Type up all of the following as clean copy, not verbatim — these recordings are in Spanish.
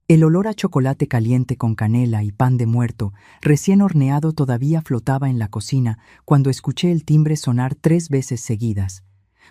El olor a chocolate caliente con canela y pan de muerto, recién horneado, todavía flotaba en la cocina cuando escuché el timbre sonar 3 veces seguidas.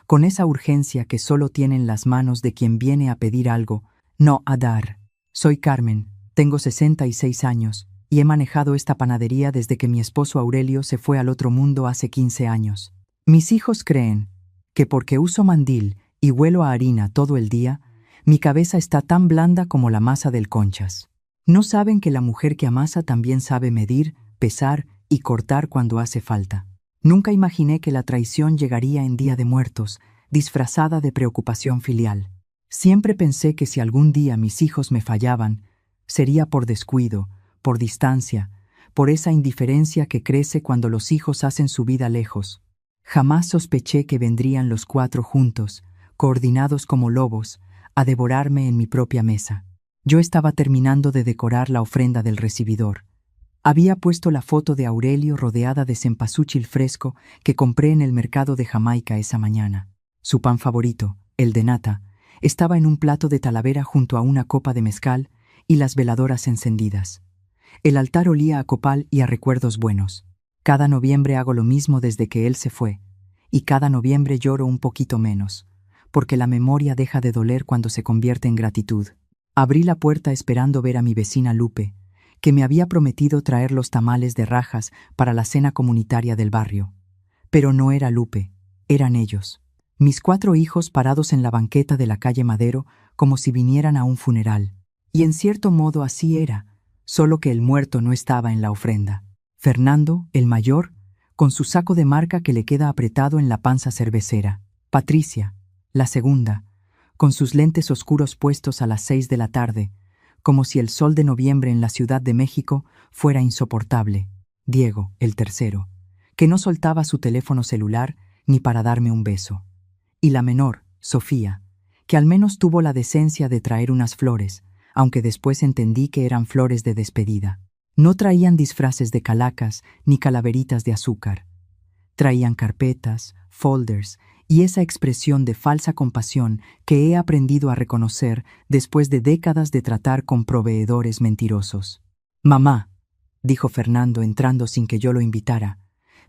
Con esa urgencia que solo tienen las manos de quien viene a pedir algo, no a dar. Soy Carmen, tengo 66 años, y he manejado esta panadería desde que mi esposo Aurelio se fue al otro mundo hace 15 años. Mis hijos creen que porque uso mandil y huelo a harina todo el día, mi cabeza está tan blanda como la masa del Conchas. No saben que la mujer que amasa también sabe medir, pesar y cortar cuando hace falta. Nunca imaginé que la traición llegaría en Día de Muertos, disfrazada de preocupación filial. Siempre pensé que si algún día mis hijos me fallaban, sería por descuido, por distancia, por esa indiferencia que crece cuando los hijos hacen su vida lejos. Jamás sospeché que vendrían los 4 juntos, coordinados como lobos, a devorarme en mi propia mesa. Yo estaba terminando de decorar la ofrenda del recibidor. Había puesto la foto de Aurelio rodeada de cempasúchil fresco que compré en el mercado de Jamaica esa mañana. Su pan favorito, el de nata, estaba en un plato de talavera junto a una copa de mezcal y las veladoras encendidas. El altar olía a copal y a recuerdos buenos. Cada noviembre hago lo mismo desde que él se fue, y cada noviembre lloro un poquito menos, porque la memoria deja de doler cuando se convierte en gratitud. Abrí la puerta esperando ver a mi vecina Lupe, que me había prometido traer los tamales de rajas para la cena comunitaria del barrio. Pero no era Lupe, eran ellos. Mis 4 hijos parados en la banqueta de la calle Madero como si vinieran a un funeral. Y en cierto modo así era, solo que el muerto no estaba en la ofrenda. Fernando, el mayor, con su saco de marca que le queda apretado en la panza cervecera. Patricia, la segunda, con sus lentes oscuros puestos a las 6 de la tarde, como si el sol de noviembre en la Ciudad de México fuera insoportable. Diego, el tercero, que no soltaba su teléfono celular ni para darme un beso. Y la menor, Sofía, que al menos tuvo la decencia de traer unas flores, aunque después entendí que eran flores de despedida. No traían disfraces de calacas ni calaveritas de azúcar. Traían carpetas, folders y esa expresión de falsa compasión que he aprendido a reconocer después de décadas de tratar con proveedores mentirosos. «Mamá», dijo Fernando entrando sin que yo lo invitara,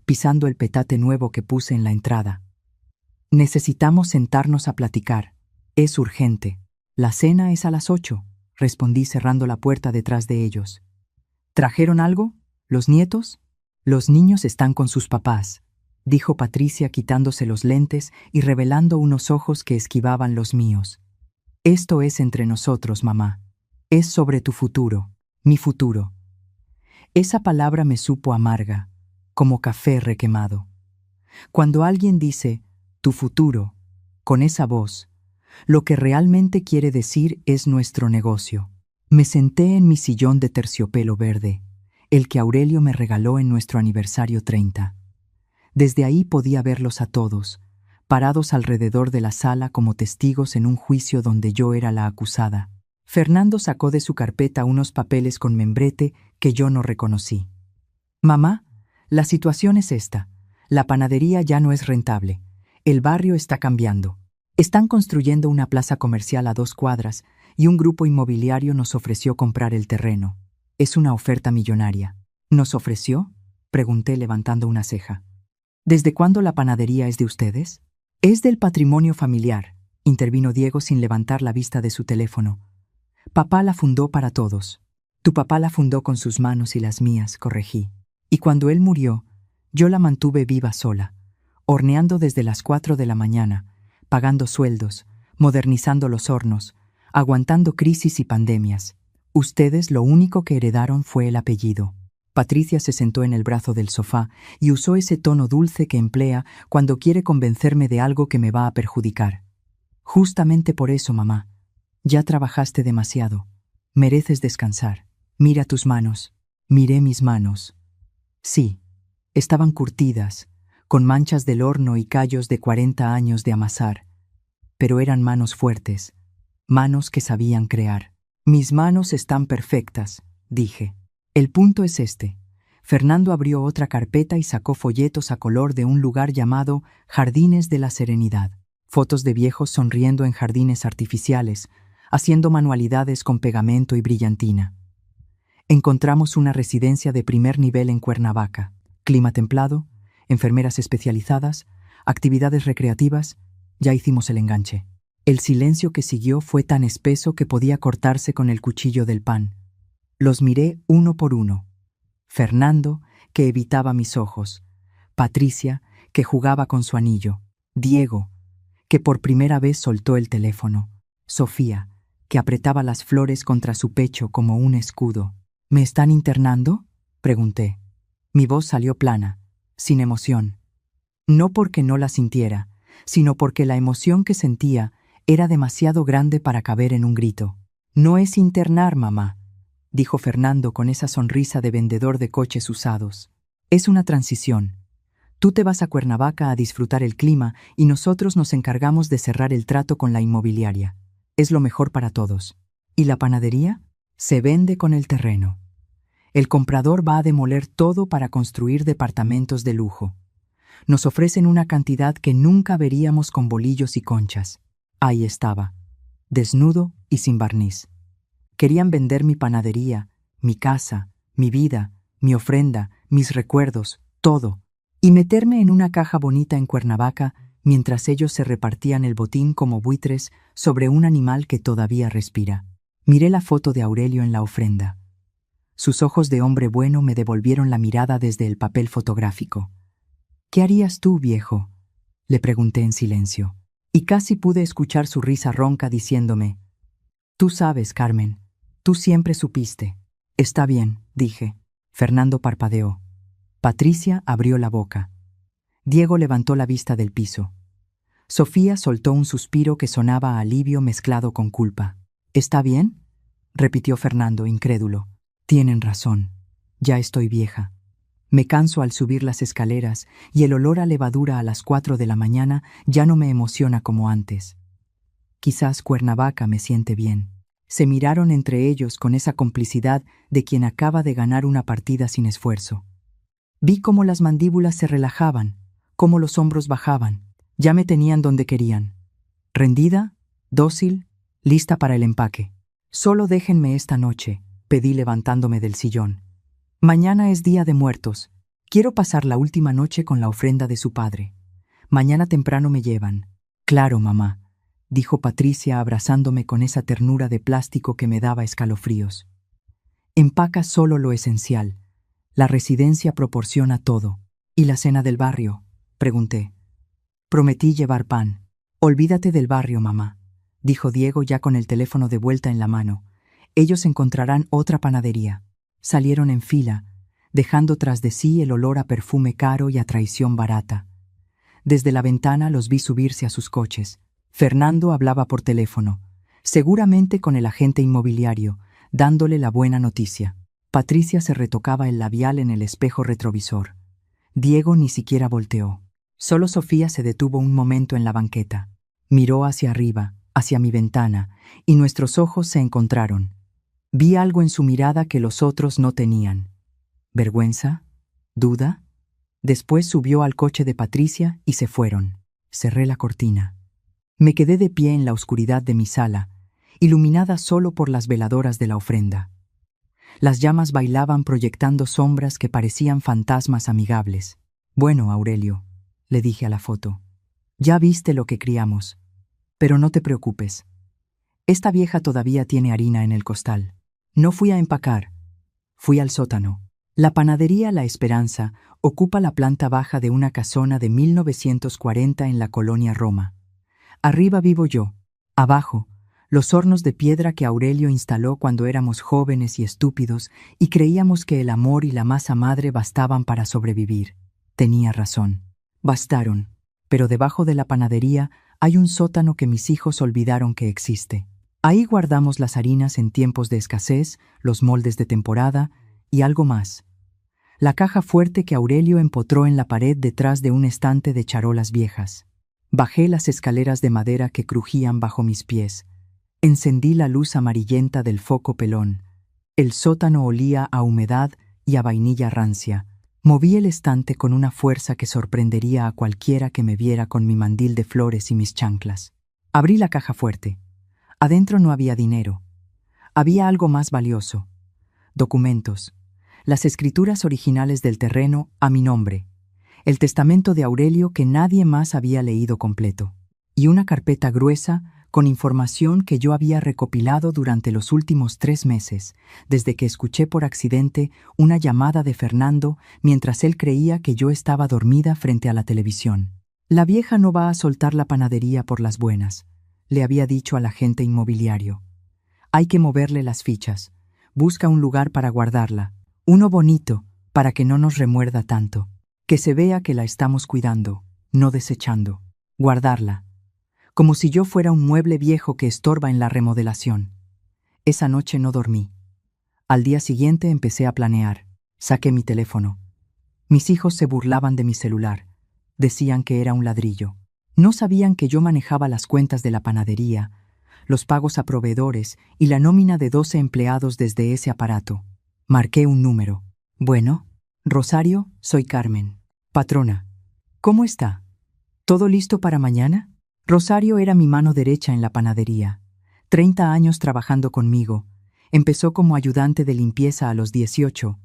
pisando el petate nuevo que puse en la entrada. «Necesitamos sentarnos a platicar. Es urgente». «La cena es a las 8», respondí cerrando la puerta detrás de ellos. «¿Trajeron algo? ¿Los nietos?» «Los niños están con sus papás», dijo Patricia quitándose los lentes y revelando unos ojos que esquivaban los míos. «Esto es entre nosotros, mamá. Es sobre tu futuro, mi futuro». Esa palabra me supo amarga, como café requemado. Cuando alguien dice «tu futuro», con esa voz, lo que realmente quiere decir es nuestro negocio. Me senté en mi sillón de terciopelo verde, el que Aurelio me regaló en nuestro aniversario 30. Desde ahí podía verlos a todos, parados alrededor de la sala como testigos en un juicio donde yo era la acusada. Fernando sacó de su carpeta unos papeles con membrete que yo no reconocí. «Mamá, la situación es esta. La panadería ya no es rentable. El barrio está cambiando. Están construyendo una plaza comercial a 2 cuadras y un grupo inmobiliario nos ofreció comprar el terreno. Es una oferta millonaria». «¿Nos ofreció?», pregunté levantando una ceja. «¿Desde cuándo la panadería es de ustedes?» «Es del patrimonio familiar», intervino Diego sin levantar la vista de su teléfono. «Papá la fundó para todos». «Tu papá la fundó con sus manos y las mías», corregí. «Y cuando él murió, yo la mantuve viva sola, horneando desde las 4 de la mañana, pagando sueldos, modernizando los hornos, aguantando crisis y pandemias. Ustedes lo único que heredaron fue el apellido». Patricia se sentó en el brazo del sofá y usó ese tono dulce que emplea cuando quiere convencerme de algo que me va a perjudicar. «Justamente por eso, mamá. Ya trabajaste demasiado. Mereces descansar. Mira tus manos». Miré mis manos. Sí, estaban curtidas, con manchas del horno y callos de 40 años de amasar. Pero eran manos fuertes, manos que sabían crear. «Mis manos están perfectas», dije. «El punto es este». Fernando abrió otra carpeta y sacó folletos a color de un lugar llamado Jardines de la Serenidad. Fotos de viejos sonriendo en jardines artificiales, haciendo manualidades con pegamento y brillantina. Encontramos una residencia de primer nivel en Cuernavaca, clima templado, enfermeras especializadas, actividades recreativas. Ya hicimos el enganche. El silencio que siguió fue tan espeso que podía cortarse con el cuchillo del pan. Los miré uno por uno. Fernando, que evitaba mis ojos. Patricia, que jugaba con su anillo. Diego, que por primera vez soltó el teléfono. Sofía, que apretaba las flores contra su pecho como un escudo. ¿Me están internando?, pregunté. Mi voz salió plana, sin emoción. No porque no la sintiera, sino porque la emoción que sentía era demasiado grande para caber en un grito. «No es internar, mamá», dijo Fernando con esa sonrisa de vendedor de coches usados. «Es una transición. Tú te vas a Cuernavaca a disfrutar el clima y nosotros nos encargamos de cerrar el trato con la inmobiliaria. Es lo mejor para todos. ¿Y la panadería? Se vende con el terreno. El comprador va a demoler todo para construir departamentos de lujo. Nos ofrecen una cantidad que nunca veríamos con bolillos y conchas». Ahí estaba, desnudo y sin barniz. Querían vender mi panadería, mi casa, mi vida, mi ofrenda, mis recuerdos, todo, y meterme en una caja bonita en Cuernavaca mientras ellos se repartían el botín como buitres sobre un animal que todavía respira. Miré la foto de Aurelio en la ofrenda. Sus ojos de hombre bueno me devolvieron la mirada desde el papel fotográfico. «¿Qué harías tú, viejo?», le pregunté en silencio. Y casi pude escuchar su risa ronca diciéndome: «Tú sabes, Carmen, tú siempre supiste». «Está bien», dije. Fernando parpadeó. Patricia abrió la boca. Diego levantó la vista del piso. Sofía soltó un suspiro que sonaba a alivio mezclado con culpa. «¿Está bien?», repitió Fernando, incrédulo. «Tienen razón. Ya estoy vieja. Me canso al subir las escaleras y el olor a levadura a las 4 de la mañana ya no me emociona como antes. Quizás Cuernavaca me siente bien». Se miraron entre ellos con esa complicidad de quien acaba de ganar una partida sin esfuerzo. Vi cómo las mandíbulas se relajaban, cómo los hombros bajaban. Ya me tenían donde querían. Rendida, dócil, lista para el empaque. «Solo déjenme esta noche», pedí levantándome del sillón. «Mañana es Día de Muertos. Quiero pasar la última noche con la ofrenda de su padre. Mañana temprano me llevan». «Claro, mamá», dijo Patricia abrazándome con esa ternura de plástico que me daba escalofríos. «Empaca solo lo esencial. La residencia proporciona todo». «¿Y la cena del barrio?», pregunté. «Prometí llevar pan». «Olvídate del barrio, mamá», dijo Diego ya con el teléfono de vuelta en la mano. «Ellos encontrarán otra panadería». Salieron en fila, dejando tras de sí el olor a perfume caro y a traición barata. Desde la ventana los vi subirse a sus coches. Fernando hablaba por teléfono, seguramente con el agente inmobiliario, dándole la buena noticia. Patricia se retocaba el labial en el espejo retrovisor. Diego ni siquiera volteó. Solo Sofía se detuvo un momento en la banqueta. Miró hacia arriba, hacia mi ventana, y nuestros ojos se encontraron. Vi algo en su mirada que los otros no tenían. ¿Vergüenza? ¿Duda? Después subió al coche de Patricia y se fueron. Cerré la cortina. Me quedé de pie en la oscuridad de mi sala, iluminada solo por las veladoras de la ofrenda. Las llamas bailaban proyectando sombras que parecían fantasmas amigables. «Bueno, Aurelio», le dije a la foto, «ya viste lo que criamos. Pero no te preocupes. Esta vieja todavía tiene harina en el costal». No fui a empacar, fui al sótano. La panadería La Esperanza ocupa la planta baja de una casona de 1940 en la colonia Roma. Arriba vivo yo, abajo, los hornos de piedra que Aurelio instaló cuando éramos jóvenes y estúpidos y creíamos que el amor y la masa madre bastaban para sobrevivir. Tenía razón. Bastaron, pero debajo de la panadería hay un sótano que mis hijos olvidaron que existe. Ahí guardamos las harinas en tiempos de escasez, los moldes de temporada y algo más. La caja fuerte que Aurelio empotró en la pared detrás de un estante de charolas viejas. Bajé las escaleras de madera que crujían bajo mis pies. Encendí la luz amarillenta del foco pelón. El sótano olía a humedad y a vainilla rancia. Moví el estante con una fuerza que sorprendería a cualquiera que me viera con mi mandil de flores y mis chanclas. Abrí la caja fuerte. Adentro no había dinero. Había algo más valioso. Documentos. Las escrituras originales del terreno a mi nombre. El testamento de Aurelio que nadie más había leído completo. Y una carpeta gruesa con información que yo había recopilado durante los últimos 3 meses, desde que escuché por accidente una llamada de Fernando mientras él creía que yo estaba dormida frente a la televisión. La vieja no va a soltar la panadería por las buenas, le había dicho al agente inmobiliario. Hay que moverle las fichas. Busca un lugar para guardarla. Uno bonito, para que no nos remuerda tanto. Que se vea que la estamos cuidando, no desechando. Guardarla. Como si yo fuera un mueble viejo que estorba en la remodelación. Esa noche no dormí. Al día siguiente empecé a planear. Saqué mi teléfono. Mis hijos se burlaban de mi celular. Decían que era un ladrillo. No sabían que yo manejaba las cuentas de la panadería, los pagos a proveedores y la nómina de 12 empleados desde ese aparato. Marqué un número. Bueno, Rosario, soy Carmen. Patrona. ¿Cómo está? ¿Todo listo para mañana? Rosario era mi mano derecha en la panadería. 30 años trabajando conmigo. Empezó como ayudante de limpieza a los 18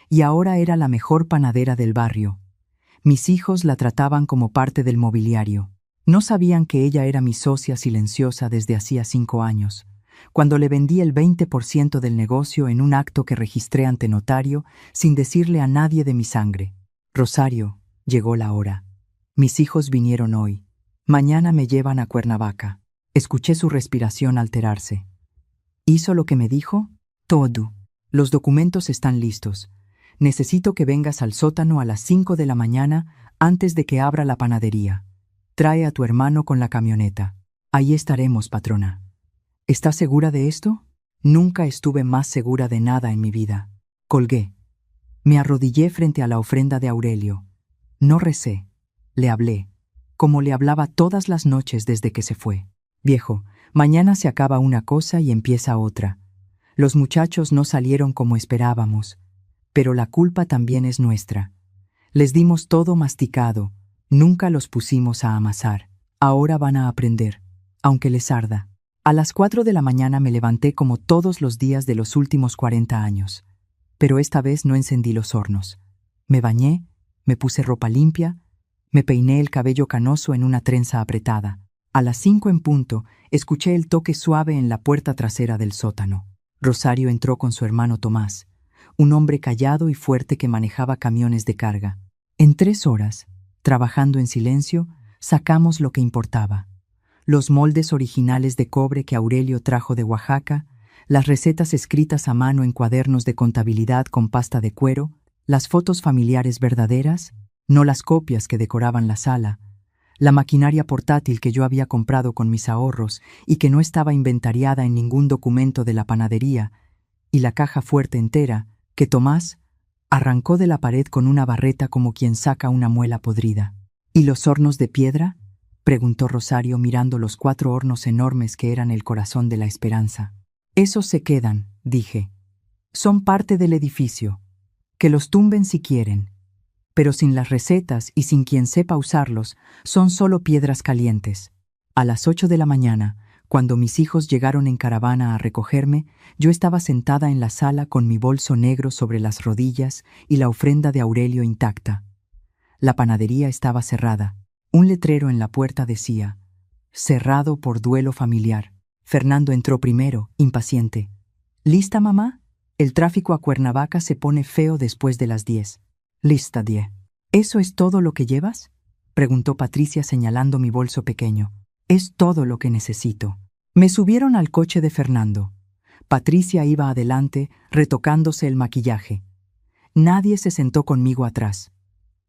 y ahora era la mejor panadera del barrio. Mis hijos la trataban como parte del mobiliario. No sabían que ella era mi socia silenciosa desde hacía 5 años, cuando le vendí el 20% del negocio en un acto que registré ante notario sin decirle a nadie de mi sangre. Rosario, llegó la hora. Mis hijos vinieron hoy. Mañana me llevan a Cuernavaca. Escuché su respiración alterarse. ¿Hizo lo que me dijo? Todo. Los documentos están listos. Necesito que vengas al sótano a las 5 de la mañana antes de que abra la panadería. Trae a tu hermano con la camioneta. Ahí estaremos, patrona. ¿Estás segura de esto? Nunca estuve más segura de nada en mi vida. Colgué. Me arrodillé frente a la ofrenda de Aurelio. No recé. Le hablé, como le hablaba todas las noches desde que se fue. Viejo, mañana se acaba una cosa y empieza otra. Los muchachos no salieron como esperábamos, pero la culpa también es nuestra. Les dimos todo masticado, nunca los pusimos a amasar. Ahora van a aprender, aunque les arda. A las 4 de la mañana me levanté como todos los días de los últimos 40 años, pero esta vez no encendí los hornos. Me bañé, me puse ropa limpia, me peiné el cabello canoso en una trenza apretada. A las 5 en punto, escuché el toque suave en la puerta trasera del sótano. Rosario entró con su hermano Tomás, un hombre callado y fuerte que manejaba camiones de carga. En 3 horas, trabajando en silencio, sacamos lo que importaba. Los moldes originales de cobre que Aurelio trajo de Oaxaca, las recetas escritas a mano en cuadernos de contabilidad con pasta de cuero, las fotos familiares verdaderas, no las copias que decoraban la sala, la maquinaria portátil que yo había comprado con mis ahorros y que no estaba inventariada en ningún documento de la panadería, y la caja fuerte entera que Tomás arrancó de la pared con una barreta como quien saca una muela podrida. ¿Y los hornos de piedra?, preguntó Rosario mirando los 4 hornos enormes que eran el corazón de la esperanza. Esos se quedan, dije. Son parte del edificio. Que los tumben si quieren. Pero sin las recetas y sin quien sepa usarlos, son solo piedras calientes. A las 8 de la mañana, cuando mis hijos llegaron en caravana a recogerme, yo estaba sentada en la sala con mi bolso negro sobre las rodillas y la ofrenda de Aurelio intacta. La panadería estaba cerrada. Un letrero en la puerta decía, cerrado por duelo familiar. Fernando entró primero, impaciente. ¿Lista, mamá? El tráfico a Cuernavaca se pone feo después de las 10. Lista, 10. ¿Eso es todo lo que llevas?, preguntó Patricia señalando mi bolso pequeño. Es todo lo que necesito. Me subieron al coche de Fernando. Patricia iba adelante, retocándose el maquillaje. Nadie se sentó conmigo atrás.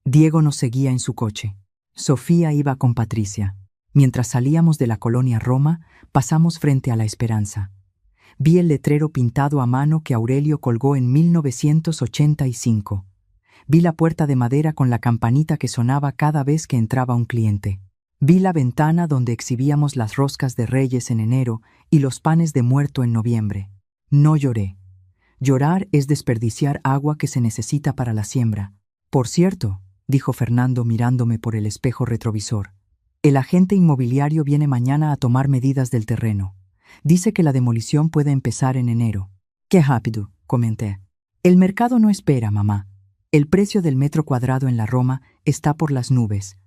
Diego nos seguía en su coche. Sofía iba con Patricia. Mientras salíamos de la colonia Roma, pasamos frente a La Esperanza. Vi el letrero pintado a mano que Aurelio colgó en 1985. Vi la puerta de madera con la campanita que sonaba cada vez que entraba un cliente. Vi la ventana donde exhibíamos las roscas de Reyes en enero y los panes de muerto en noviembre. No lloré. Llorar es desperdiciar agua que se necesita para la siembra. Por cierto, dijo Fernando mirándome por el espejo retrovisor, el agente inmobiliario viene mañana a tomar medidas del terreno. Dice que la demolición puede empezar en enero. ¡Qué rápido!, comenté. El mercado no espera, mamá. El precio del metro cuadrado en la Roma está por las nubes.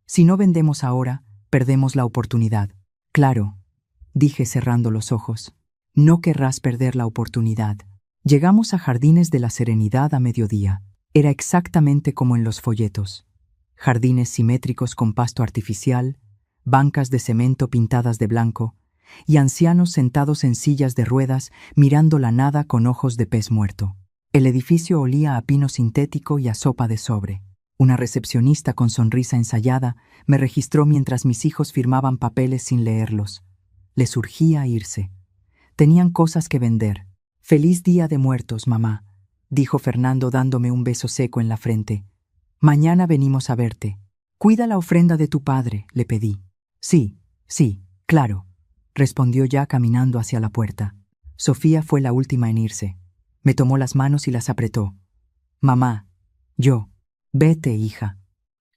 Si no vendemos ahora, perdemos la oportunidad. Claro, dije cerrando los ojos. No querrás perder la oportunidad. Llegamos a Jardines de la Serenidad a mediodía. Era exactamente como en los folletos. Jardines simétricos con pasto artificial, bancas de cemento pintadas de blanco, y ancianos sentados en sillas de ruedas mirando la nada con ojos de pez muerto. El edificio olía a pino sintético y a sopa de sobre. Una recepcionista con sonrisa ensayada me registró mientras mis hijos firmaban papeles sin leerlos. Les urgía irse. Tenían cosas que vender. «Feliz Día de Muertos, mamá», dijo Fernando dándome un beso seco en la frente. «Mañana venimos a verte. Cuida la ofrenda de tu padre», le pedí. «Sí, claro», respondió ya caminando hacia la puerta. Sofía fue la última en irse. Me tomó las manos y las apretó. «Mamá, yo». «Vete, hija»,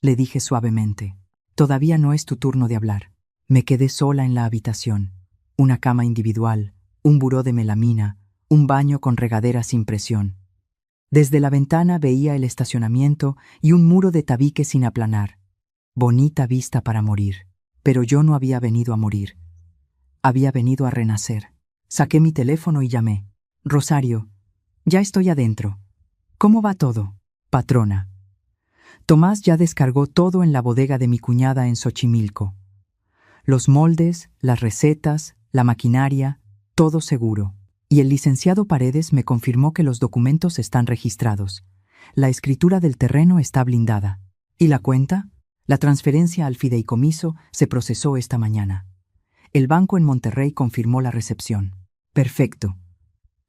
le dije suavemente. «Todavía no es tu turno de hablar». Me quedé sola en la habitación. Una cama individual, un buró de melamina, un baño con regadera sin presión. Desde la ventana veía el estacionamiento y un muro de tabique sin aplanar. Bonita vista para morir. Pero yo no había venido a morir. Había venido a renacer. Saqué mi teléfono y llamé. «Rosario, ya estoy adentro. ¿Cómo va todo?» «Patrona». Tomás ya descargó todo en la bodega de mi cuñada en Xochimilco. Los moldes, las recetas, la maquinaria, todo seguro. Y el licenciado Paredes me confirmó que los documentos están registrados. La escritura del terreno está blindada. ¿Y la cuenta? La transferencia al fideicomiso se procesó esta mañana. El banco en Monterrey confirmó la recepción. Perfecto.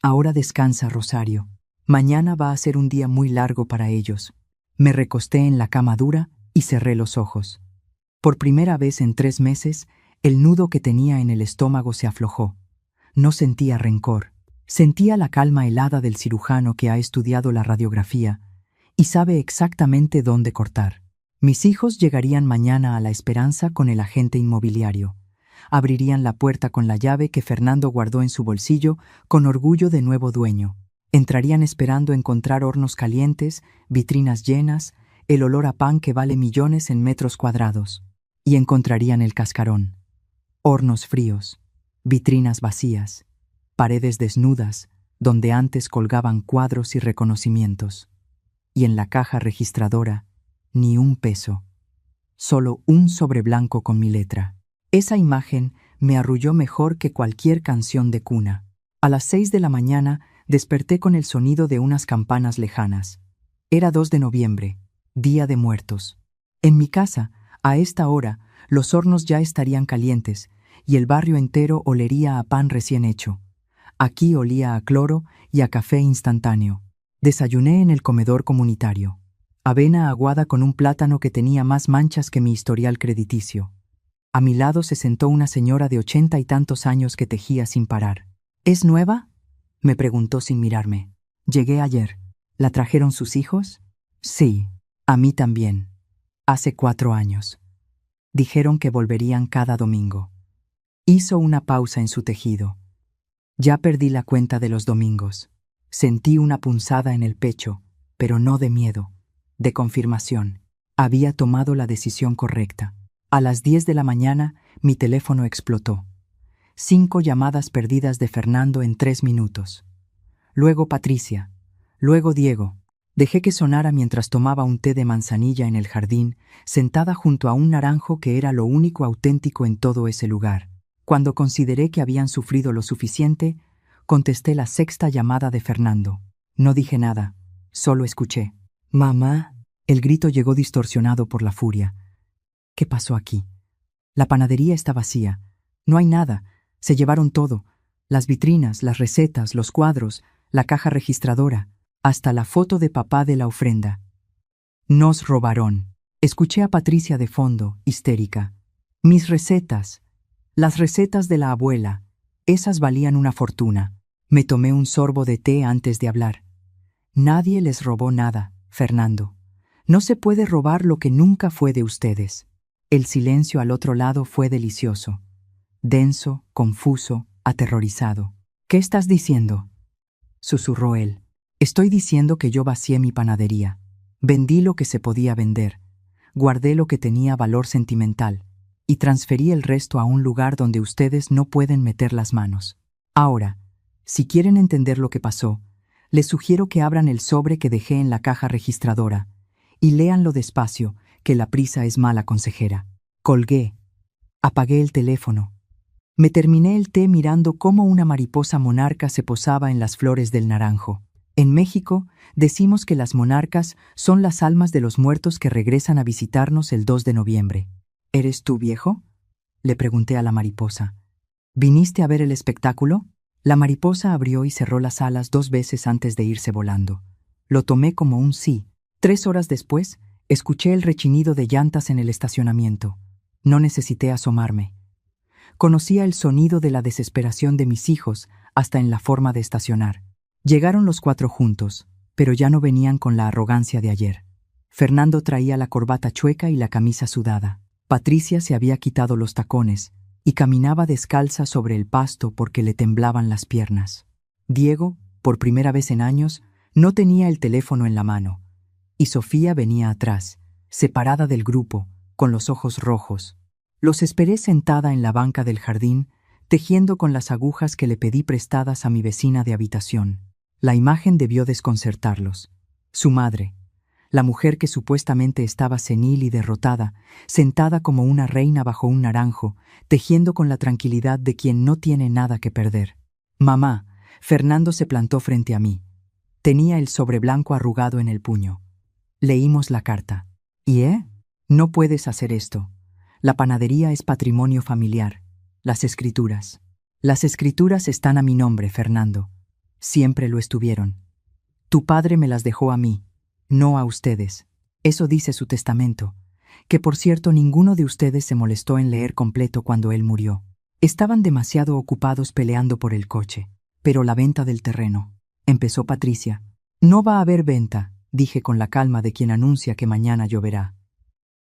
Ahora descansa, Rosario. Mañana va a ser un día muy largo para ellos. Me recosté en la cama dura y cerré los ojos. Por primera vez en 3 meses, el nudo que tenía en el estómago se aflojó. No sentía rencor. Sentía la calma helada del cirujano que ha estudiado la radiografía y sabe exactamente dónde cortar. Mis hijos llegarían mañana a La Esperanza con el agente inmobiliario. Abrirían la puerta con la llave que Fernando guardó en su bolsillo con orgullo de nuevo dueño. Entrarían esperando encontrar hornos calientes, vitrinas llenas, el olor a pan que vale millones en metros cuadrados. Y encontrarían el cascarón. Hornos fríos, vitrinas vacías, paredes desnudas, donde antes colgaban cuadros y reconocimientos. Y en la caja registradora, ni un peso. Solo un sobre blanco con mi letra. Esa imagen me arrulló mejor que cualquier canción de cuna. A las 6 de la mañana desperté con el sonido de unas campanas lejanas. Era 2 de noviembre, Día de Muertos. En mi casa, a esta hora, los hornos ya estarían calientes y el barrio entero olería a pan recién hecho. Aquí olía a cloro y a café instantáneo. Desayuné en el comedor comunitario. Avena aguada con un plátano que tenía más manchas que mi historial crediticio. A mi lado se sentó una señora de 80 y tantos años que tejía sin parar. ¿Es nueva?, me preguntó sin mirarme. Llegué ayer. ¿La trajeron sus hijos? Sí, a mí también. Hace 4 años. Dijeron que volverían cada domingo. Hizo una pausa en su tejido. Ya perdí la cuenta de los domingos. Sentí una punzada en el pecho, pero no de miedo, de confirmación. Había tomado la decisión correcta. A las 10 de la mañana, mi teléfono explotó. 5 llamadas perdidas de Fernando en 3 minutos. Luego Patricia. Luego Diego. Dejé que sonara mientras tomaba un té de manzanilla en el jardín, sentada junto a un naranjo que era lo único auténtico en todo ese lugar. Cuando consideré que habían sufrido lo suficiente, contesté la 6ª llamada de Fernando. No dije nada, solo escuché. «Mamá». El grito llegó distorsionado por la furia. ¿Qué pasó aquí? La panadería está vacía. No hay nada. Se llevaron todo. Las vitrinas, las recetas, los cuadros, la caja registradora, hasta la foto de papá de la ofrenda. Nos robaron. Escuché a Patricia de fondo, histérica. Mis recetas. Las recetas de la abuela. Esas valían una fortuna. Me tomé un sorbo de té antes de hablar. Nadie les robó nada, Fernando. No se puede robar lo que nunca fue de ustedes. El silencio al otro lado fue delicioso. Denso, confuso, aterrorizado. «¿Qué estás diciendo?», susurró él. «Estoy diciendo que yo vacié mi panadería. Vendí lo que se podía vender. Guardé lo que tenía valor sentimental y transferí el resto a un lugar donde ustedes no pueden meter las manos. Ahora, si quieren entender lo que pasó, les sugiero que abran el sobre que dejé en la caja registradora y léanlo despacio, que la prisa es mala consejera». Colgué. Apagué el teléfono. Me terminé el té mirando cómo una mariposa monarca se posaba en las flores del naranjo. En México, decimos que las monarcas son las almas de los muertos que regresan a visitarnos el 2 de noviembre. ¿Eres tú, viejo?, le pregunté a la mariposa. ¿Viniste a ver el espectáculo? La mariposa abrió y cerró las alas 2 veces antes de irse volando. Lo tomé como un sí. 3 horas después, escuché el rechinido de llantas en el estacionamiento. No necesité asomarme. Conocía el sonido de la desesperación de mis hijos hasta en la forma de estacionar. Llegaron los 4 juntos, pero ya no venían con la arrogancia de ayer. Fernando traía la corbata chueca y la camisa sudada. Patricia se había quitado los tacones y caminaba descalza sobre el pasto porque le temblaban las piernas. Diego, por primera vez en años, no tenía el teléfono en la mano, y Sofía venía atrás, separada del grupo, con los ojos rojos. Los esperé sentada en la banca del jardín, tejiendo con las agujas que le pedí prestadas a mi vecina de habitación. La imagen debió desconcertarlos. Su madre, la mujer que supuestamente estaba senil y derrotada, sentada como una reina bajo un naranjo, tejiendo con la tranquilidad de quien no tiene nada que perder. «Mamá», Fernando se plantó frente a mí. Tenía el sobre blanco arrugado en el puño. Leímos la carta. «¿Y no puedes hacer esto? La panadería es patrimonio familiar. Las escrituras. Las escrituras están a mi nombre, Fernando. Siempre lo estuvieron. Tu padre me las dejó a mí, no a ustedes. Eso dice su testamento, que por cierto ninguno de ustedes se molestó en leer completo cuando él murió. Estaban demasiado ocupados peleando por el coche. Pero la venta del terreno», empezó Patricia. «No va a haber venta», dije con la calma de quien anuncia que mañana lloverá.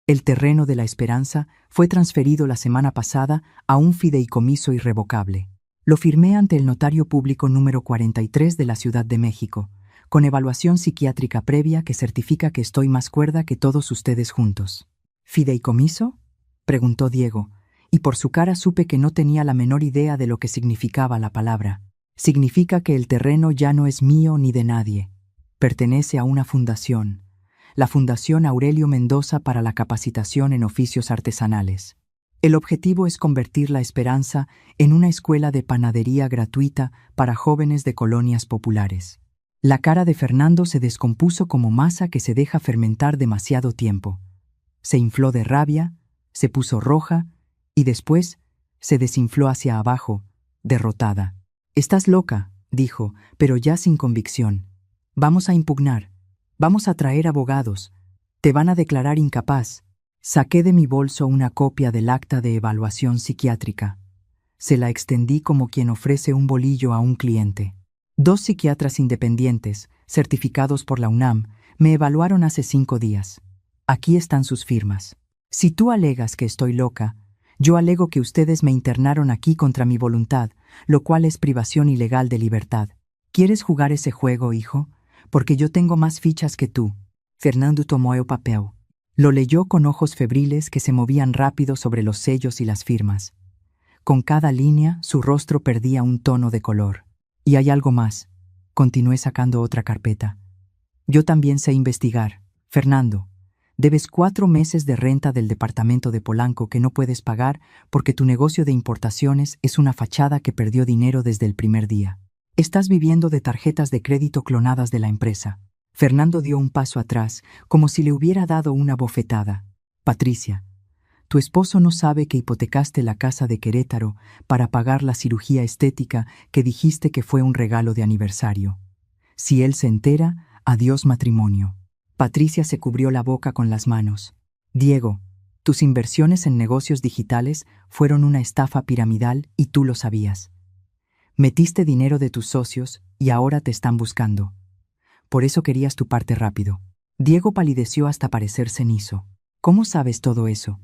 El terreno de la Esperanza fue transferido la semana pasada a un fideicomiso irrevocable. Lo firmé ante el notario público número 43 de la Ciudad de México, con evaluación psiquiátrica previa que certifica que estoy más cuerda que todos ustedes juntos. «¿Fideicomiso?», preguntó Diego, y por su cara supe que no tenía la menor idea de lo que significaba la palabra. «Significa que el terreno ya no es mío ni de nadie. Pertenece a una fundación, la Fundación Aurelio Mendoza para la Capacitación en Oficios Artesanales. El objetivo es convertir La Esperanza en una escuela de panadería gratuita para jóvenes de colonias populares». La cara de Fernando se descompuso como masa que se deja fermentar demasiado tiempo. Se infló de rabia, se puso roja y después se desinfló hacia abajo, derrotada. «Estás loca», dijo, pero ya sin convicción. «Vamos a impugnar. Vamos a traer abogados. Te van a declarar incapaz». Saqué de mi bolso una copia del acta de evaluación psiquiátrica. Se la extendí como quien ofrece un bolillo a un cliente. 2 psiquiatras independientes, certificados por la UNAM, me evaluaron hace 5 días. Aquí están sus firmas. Si tú alegas que estoy loca, yo alego que ustedes me internaron aquí contra mi voluntad, lo cual es privación ilegal de libertad. ¿Quieres jugar ese juego, hijo? Porque yo tengo más fichas que tú». Fernando tomó el papel. Lo leyó con ojos febriles que se movían rápido sobre los sellos y las firmas. Con cada línea, su rostro perdía un tono de color. «Y hay algo más», continué sacando otra carpeta. «Yo también sé investigar. Fernando, debes 4 meses de renta del departamento de Polanco que no puedes pagar porque tu negocio de importaciones es una fachada que perdió dinero desde el primer día. Estás viviendo de tarjetas de crédito clonadas de la empresa». Fernando dio un paso atrás, como si le hubiera dado una bofetada. «Patricia, tu esposo no sabe que hipotecaste la casa de Querétaro para pagar la cirugía estética que dijiste que fue un regalo de aniversario. Si él se entera, adiós matrimonio». Patricia se cubrió la boca con las manos. «Diego, tus inversiones en negocios digitales fueron una estafa piramidal y tú lo sabías. Metiste dinero de tus socios y ahora te están buscando. Por eso querías tu parte rápido». Diego palideció hasta parecer cenizo. «¿Cómo sabes todo eso?»,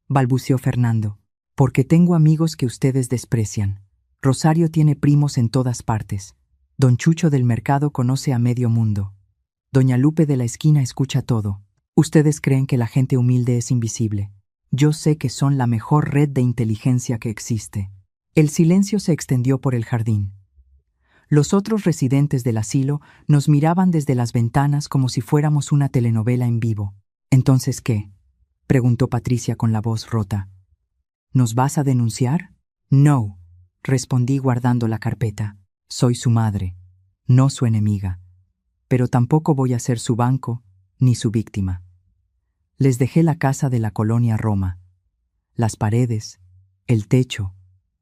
balbuceó Fernando. «Porque tengo amigos que ustedes desprecian. Rosario tiene primos en todas partes. Don Chucho del mercado conoce a medio mundo. Doña Lupe de la esquina escucha todo. Ustedes creen que la gente humilde es invisible. Yo sé que son la mejor red de inteligencia que existe. El silencio se extendió por el jardín. Los otros residentes del asilo nos miraban desde las ventanas como si fuéramos una telenovela en vivo. ¿Entonces qué?, preguntó Patricia con la voz rota. ¿Nos vas a denunciar? No, respondí guardando la carpeta. Soy su madre, no su enemiga. Pero tampoco voy a ser su banco ni su víctima. Les dejé la casa de la colonia Roma. Las paredes, el techo,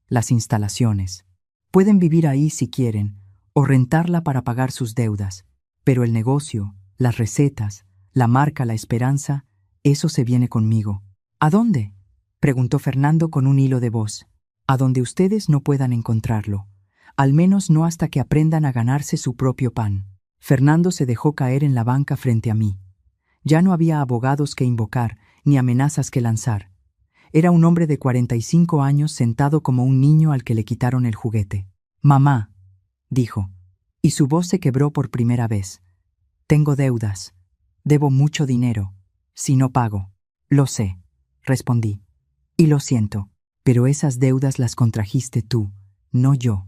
las instalaciones. Pueden vivir ahí si quieren, o rentarla para pagar sus deudas. Pero el negocio, las recetas, la marca, la esperanza, eso se viene conmigo. ¿A dónde?, preguntó Fernando con un hilo de voz. A donde ustedes no puedan encontrarlo. Al menos no hasta que aprendan a ganarse su propio pan. Fernando se dejó caer en la banca frente a mí. Ya no había abogados que invocar, ni amenazas que lanzar. Era un hombre de 45 años sentado como un niño al que le quitaron el juguete. «Mamá», dijo, y su voz se quebró por primera vez. «Tengo deudas. Debo mucho dinero. Si no pago». «Lo sé», respondí. «Y lo siento. Pero esas deudas las contrajiste tú, no yo.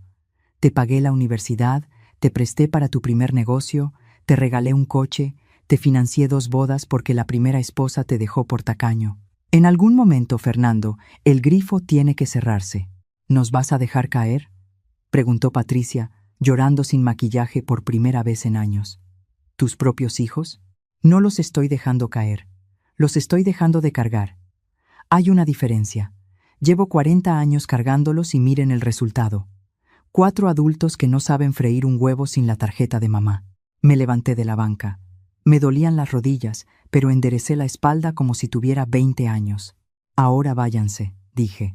Te pagué la universidad, te presté para tu primer negocio, te regalé un coche, te financié 2 bodas porque la primera esposa te dejó por tacaño. En algún momento, Fernando, el grifo tiene que cerrarse. ¿Nos vas a dejar caer?», preguntó Patricia, llorando sin maquillaje por primera vez en años. ¿Tus propios hijos? No los estoy dejando caer. Los estoy dejando de cargar. Hay una diferencia. Llevo 40 años cargándolos y miren el resultado. 4 adultos que no saben freír un huevo sin la tarjeta de mamá. Me levanté de la banca. Me dolían las rodillas, pero enderecé la espalda como si tuviera 20 años. «Ahora váyanse», dije.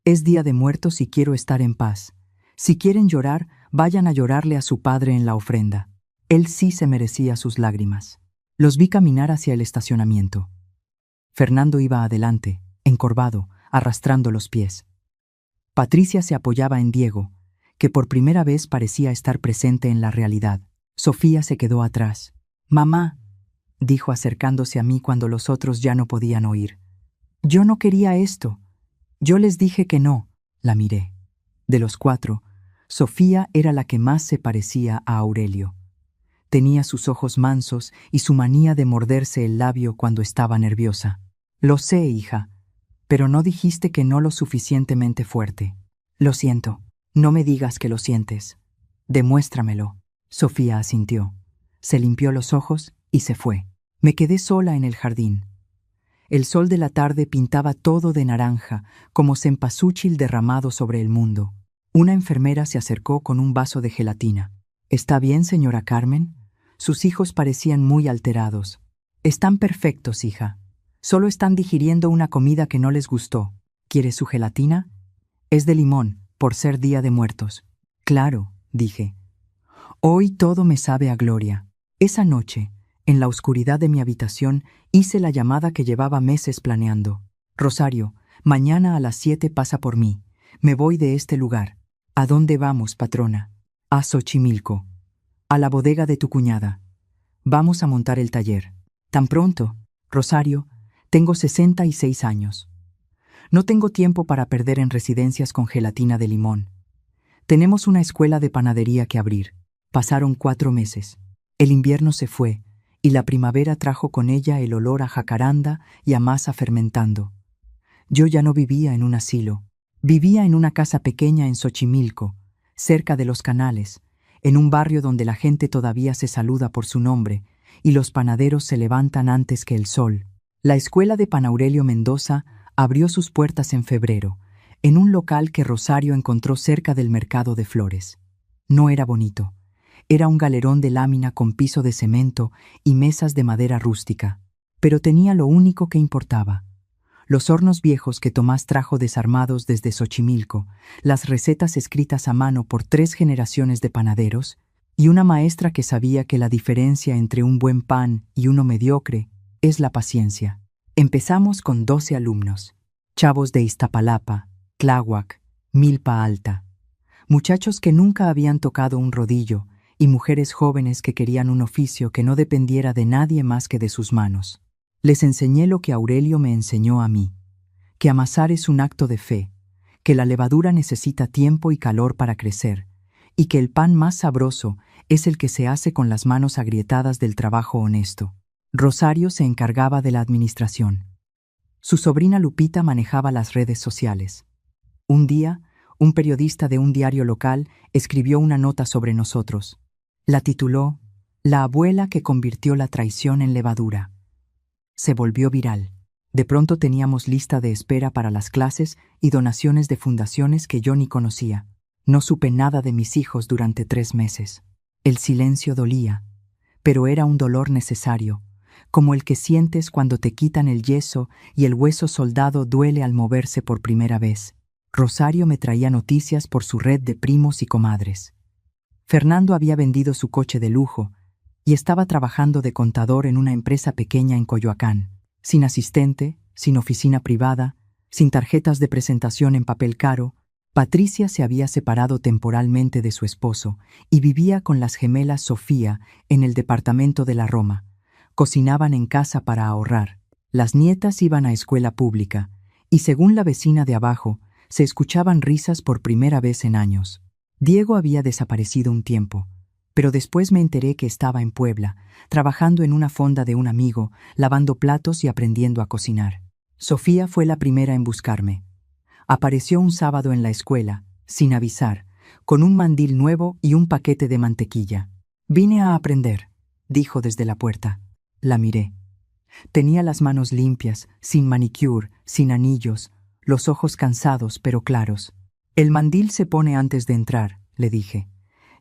«Es Día de Muertos y quiero estar en paz. Si quieren llorar, vayan a llorarle a su padre en la ofrenda. Él sí se merecía sus lágrimas». Los vi caminar hacia el estacionamiento. Fernando iba adelante, encorvado, arrastrando los pies. Patricia se apoyaba en Diego, que por primera vez parecía estar presente en la realidad. Sofía se quedó atrás. «Mamá», dijo acercándose a mí cuando los otros ya no podían oír. «Yo no quería esto. Yo les dije que no». La miré. De los 4, Sofía era la que más se parecía a Aurelio. Tenía sus ojos mansos y su manía de morderse el labio cuando estaba nerviosa. «Lo sé, hija, pero no dijiste que no lo suficientemente fuerte. Lo siento. No me digas que lo sientes. Demuéstramelo». Sofía asintió. Se limpió los ojos y se fue. Me quedé sola en el jardín. El sol de la tarde pintaba todo de naranja, como cempasúchil derramado sobre el mundo. Una enfermera se acercó con un vaso de gelatina. «¿Está bien, señora Carmen?». Sus hijos parecían muy alterados. «Están perfectos, hija. Solo están digiriendo una comida que no les gustó. ¿Quiere su gelatina? Es de limón, por ser Día de Muertos». «Claro», dije. Hoy todo me sabe a gloria. Esa noche, en la oscuridad de mi habitación, hice la llamada que llevaba meses planeando. «Rosario, mañana a las 7 pasa por mí. Me voy de este lugar». «¿A dónde vamos, patrona?» «A Xochimilco. A la bodega de tu cuñada. Vamos a montar el taller». «¿Tan pronto?» «Rosario, tengo 66 años. No tengo tiempo para perder en residencias con gelatina de limón. Tenemos una escuela de panadería que abrir». Pasaron 4 meses. El invierno se fue, y la primavera trajo con ella el olor a jacaranda y a masa fermentando. Yo ya no vivía en un asilo. Vivía en una casa pequeña en Xochimilco, cerca de los canales, en un barrio donde la gente todavía se saluda por su nombre y los panaderos se levantan antes que el sol. La escuela de Pan Aurelio Mendoza abrió sus puertas en febrero, en un local que Rosario encontró cerca del mercado de flores. No era bonito. Era un galerón de lámina con piso de cemento y mesas de madera rústica. Pero tenía lo único que importaba: los hornos viejos que Tomás trajo desarmados desde Xochimilco, las recetas escritas a mano por 3 generaciones de panaderos, y una maestra que sabía que la diferencia entre un buen pan y uno mediocre es la paciencia. Empezamos con 12 alumnos, chavos de Iztapalapa, Tláhuac, Milpa Alta. muchachos que nunca habían tocado un rodillo y mujeres jóvenes que querían un oficio que no dependiera de nadie más que de sus manos. Les enseñé lo que Aurelio me enseñó a mí, que amasar es un acto de fe, que la levadura necesita tiempo y calor para crecer, y que el pan más sabroso es el que se hace con las manos agrietadas del trabajo honesto. Rosario se encargaba de la administración. Su sobrina Lupita manejaba las redes sociales. Un día, un periodista de un diario local escribió una nota sobre nosotros. La tituló «La abuela que convirtió la traición en levadura». Se volvió viral. De pronto teníamos lista de espera para las clases y donaciones de fundaciones que yo ni conocía. No supe nada de mis hijos durante 3 meses. El silencio dolía, pero era un dolor necesario, como el que sientes cuando te quitan el yeso y el hueso soldado duele al moverse por primera vez. Rosario me traía noticias por su red de primos y comadres. Fernando había vendido su coche de lujo y estaba trabajando de contador en una empresa pequeña en Coyoacán, sin asistente, sin oficina privada, sin tarjetas de presentación en papel caro. Patricia se había separado temporalmente de su esposo y vivía con las gemelas Sofía en el departamento de la Roma. Cocinaban en casa para ahorrar. Las nietas iban a escuela pública y, según la vecina de abajo, se escuchaban risas por primera vez en años. Diego había desaparecido un tiempo, pero después me enteré que estaba en Puebla, trabajando en una fonda de un amigo, lavando platos y aprendiendo a cocinar. Sofía fue la primera en buscarme. Apareció un sábado en la escuela, sin avisar, con un mandil nuevo y un paquete de mantequilla. «Vine a aprender», dijo desde la puerta. La miré. Tenía las manos limpias, sin manicure, sin anillos, los ojos cansados pero claros. «El mandil se pone antes de entrar», le dije.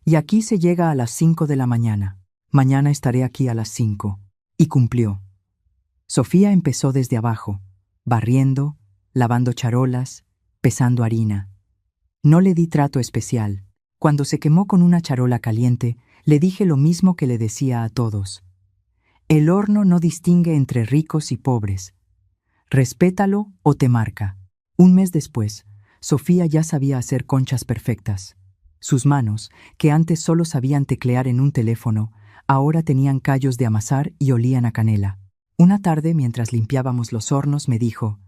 «Y aquí se llega a las 5 de la mañana. Mañana estaré aquí a las 5». Y cumplió. Sofía empezó desde abajo, barriendo, lavando charolas, pesando harina. No le di trato especial. Cuando se quemó con una charola caliente, le dije lo mismo que le decía a todos. El horno no distingue entre ricos y pobres. Respétalo o te marca. Un mes después, Sofía ya sabía hacer conchas perfectas. Sus manos, que antes solo sabían teclear en un teléfono, ahora tenían callos de amasar y olían a canela. Una tarde, mientras limpiábamos los hornos, me dijo: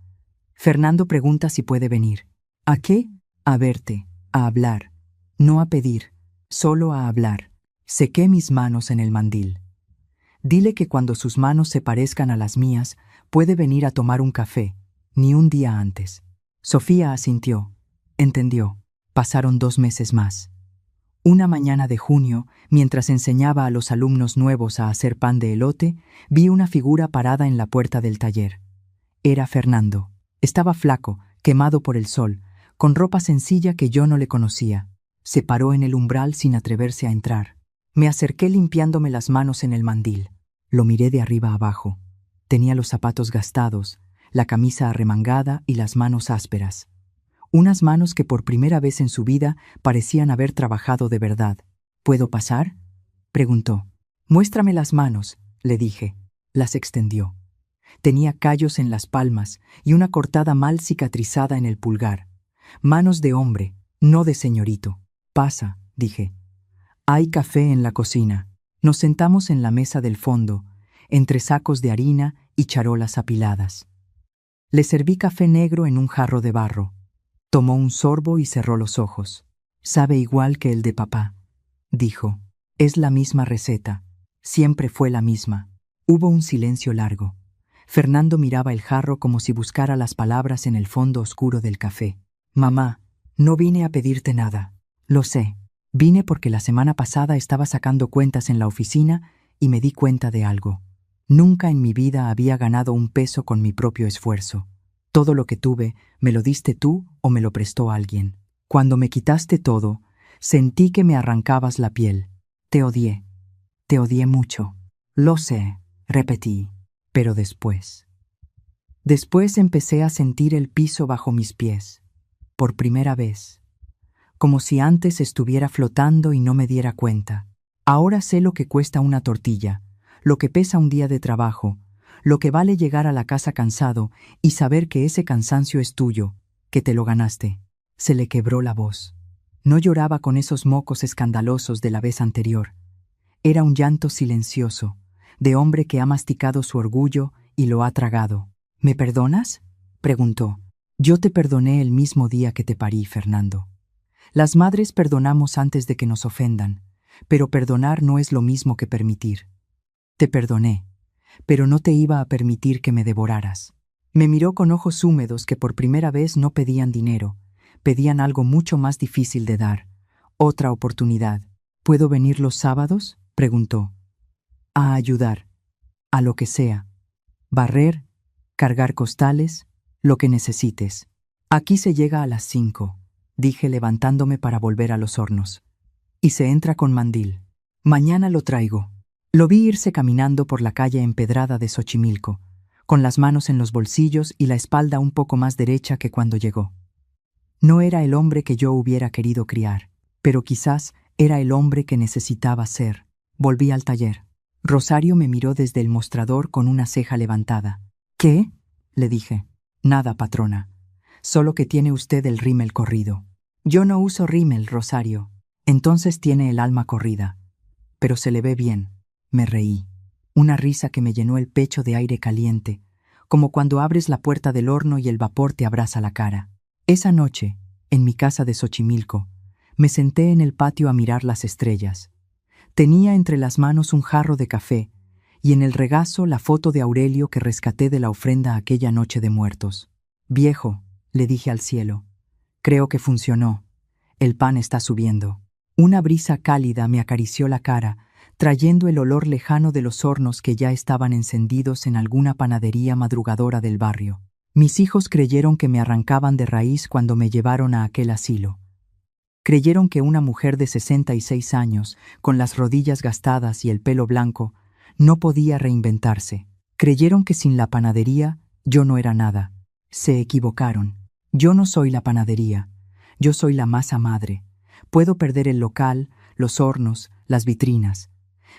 «Fernando pregunta si puede venir». «¿A qué?» «A verte, a hablar. No a pedir, solo a hablar». Sequé mis manos en el mandil. «Dile que cuando sus manos se parezcan a las mías, puede venir a tomar un café, ni un día antes». Sofía asintió. Entendió. Pasaron 2 meses más. Una mañana de junio, mientras enseñaba a los alumnos nuevos a hacer pan de elote, vi una figura parada en la puerta del taller. Era Fernando. Estaba flaco, quemado por el sol, con ropa sencilla que yo no le conocía. Se paró en el umbral sin atreverse a entrar. Me acerqué limpiándome las manos en el mandil. Lo miré de arriba abajo. Tenía los zapatos gastados, la camisa arremangada y las manos ásperas. Unas manos que por primera vez en su vida parecían haber trabajado de verdad. «¿Puedo pasar?», preguntó. «Muéstrame las manos», le dije. Las extendió. Tenía callos en las palmas y una cortada mal cicatrizada en el pulgar. Manos de hombre, no de señorito. «Pasa», dije. «Hay café en la cocina». Nos sentamos en la mesa del fondo, entre sacos de harina y charolas apiladas. Le serví café negro en un jarro de barro. Tomó un sorbo y cerró los ojos. «Sabe igual que el de papá», dijo. «Es la misma receta. Siempre fue la misma». Hubo un silencio largo. Fernando miraba el jarro como si buscara las palabras en el fondo oscuro del café. «Mamá, no vine a pedirte nada». «Lo sé. Vine porque la semana pasada estaba sacando cuentas en la oficina y me di cuenta de algo. Nunca en mi vida había ganado un peso con mi propio esfuerzo. Todo lo que tuve, me lo diste tú o me lo prestó alguien. Cuando me quitaste todo, sentí que me arrancabas la piel. Te odié mucho». «Lo sé», repetí, «pero después empecé a sentir el piso bajo mis pies. Por primera vez. Como si antes estuviera flotando y no me diera cuenta. Ahora sé lo que cuesta una tortilla, lo que pesa un día de trabajo, lo que vale llegar a la casa cansado y saber que ese cansancio es tuyo, que te lo ganaste». Se le quebró la voz. No lloraba con esos mocos escandalosos de la vez anterior. Era un llanto silencioso, de hombre que ha masticado su orgullo y lo ha tragado. ¿Me perdonas?, preguntó. Yo te perdoné el mismo día que te parí, Fernando. Las madres perdonamos antes de que nos ofendan, pero perdonar no es lo mismo que permitir. Te perdoné, pero no te iba a permitir que me devoraras. Me miró con ojos húmedos que por primera vez no pedían dinero, pedían algo mucho más difícil de dar, otra oportunidad. ¿Puedo venir los sábados?, preguntó. A ayudar, a lo que sea. Barrer, cargar costales, lo que necesites. Aquí se llega a las 5, dije levantándome para volver a los hornos. Y se entra con mandil. Mañana lo traigo. Lo vi irse caminando por la calle empedrada de Xochimilco, con las manos en los bolsillos y la espalda un poco más derecha que cuando llegó. No era el hombre que yo hubiera querido criar, pero quizás era el hombre que necesitaba ser. Volví al taller. Rosario me miró desde el mostrador con una ceja levantada. ¿Qué?, le dije. Nada, patrona. Solo que tiene usted el rímel corrido. Yo no uso rímel, Rosario. Entonces tiene el alma corrida. Pero se le ve bien. Me reí. Una risa que me llenó el pecho de aire caliente, como cuando abres la puerta del horno y el vapor te abraza la cara. Esa noche, en mi casa de Xochimilco, me senté en el patio a mirar las estrellas. Tenía entre las manos un jarro de café y en el regazo la foto de Aurelio que rescaté de la ofrenda aquella noche de muertos. Viejo, le dije al cielo, creo que funcionó. El pan está subiendo. Una brisa cálida me acarició la cara, trayendo el olor lejano de los hornos que ya estaban encendidos en alguna panadería madrugadora del barrio. Mis hijos creyeron que me arrancaban de raíz cuando me llevaron a aquel asilo. Creyeron que una mujer de 66 años, con las rodillas gastadas y el pelo blanco, no podía reinventarse. Creyeron que sin la panadería yo no era nada. Se equivocaron. Yo no soy la panadería. Yo soy la masa madre. Puedo perder el local, los hornos, las vitrinas.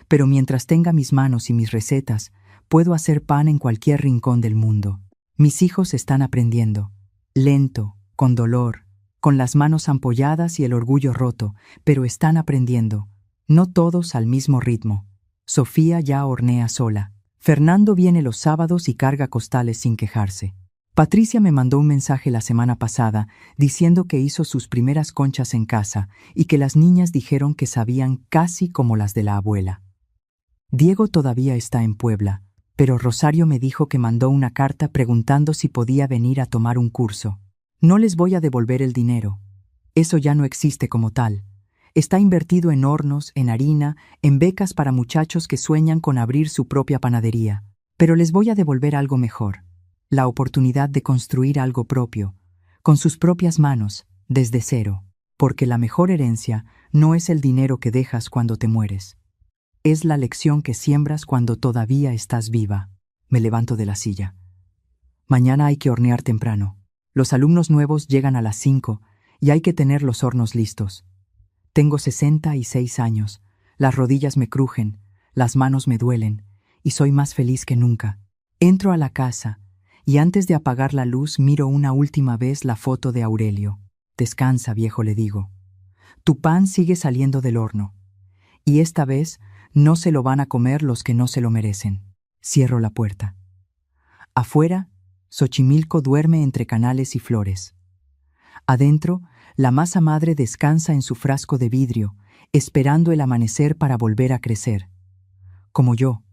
Pero mientras tenga mis manos y mis recetas, puedo hacer pan en cualquier rincón del mundo. Mis hijos están aprendiendo. Lento, con dolor, con las manos ampolladas y el orgullo roto, pero están aprendiendo. No todos al mismo ritmo. Sofía ya hornea sola. Fernando viene los sábados y carga costales sin quejarse. Patricia me mandó un mensaje la semana pasada diciendo que hizo sus primeras conchas en casa y que las niñas dijeron que sabían casi como las de la abuela. Diego todavía está en Puebla, pero Rosario me dijo que mandó una carta preguntando si podía venir a tomar un curso. No les voy a devolver el dinero. Eso ya no existe como tal. Está invertido en hornos, en harina, en becas para muchachos que sueñan con abrir su propia panadería. Pero les voy a devolver algo mejor. La oportunidad de construir algo propio, con sus propias manos, desde cero. Porque la mejor herencia no es el dinero que dejas cuando te mueres. Es la lección que siembras cuando todavía estás viva. Me levanto de la silla. Mañana hay que hornear temprano. Los alumnos nuevos llegan a las 5 y hay que tener los hornos listos. Tengo 66 años, las rodillas me crujen, las manos me duelen y soy más feliz que nunca. Entro a la casa y antes de apagar la luz miro una última vez la foto de Aurelio. Descansa, viejo, le digo. Tu pan sigue saliendo del horno. Y esta vez no se lo van a comer los que no se lo merecen. Cierro la puerta. Afuera, Xochimilco duerme entre canales y flores. Adentro, la masa madre descansa en su frasco de vidrio, esperando el amanecer para volver a crecer. Como yo,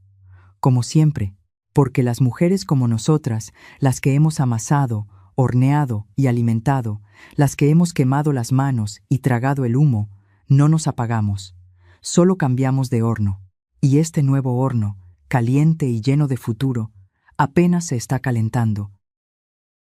como siempre, porque las mujeres como nosotras, las que hemos amasado, horneado y alimentado, las que hemos quemado las manos y tragado el humo, no nos apagamos. Solo cambiamos de horno, y este nuevo horno, caliente y lleno de futuro, apenas se está calentando,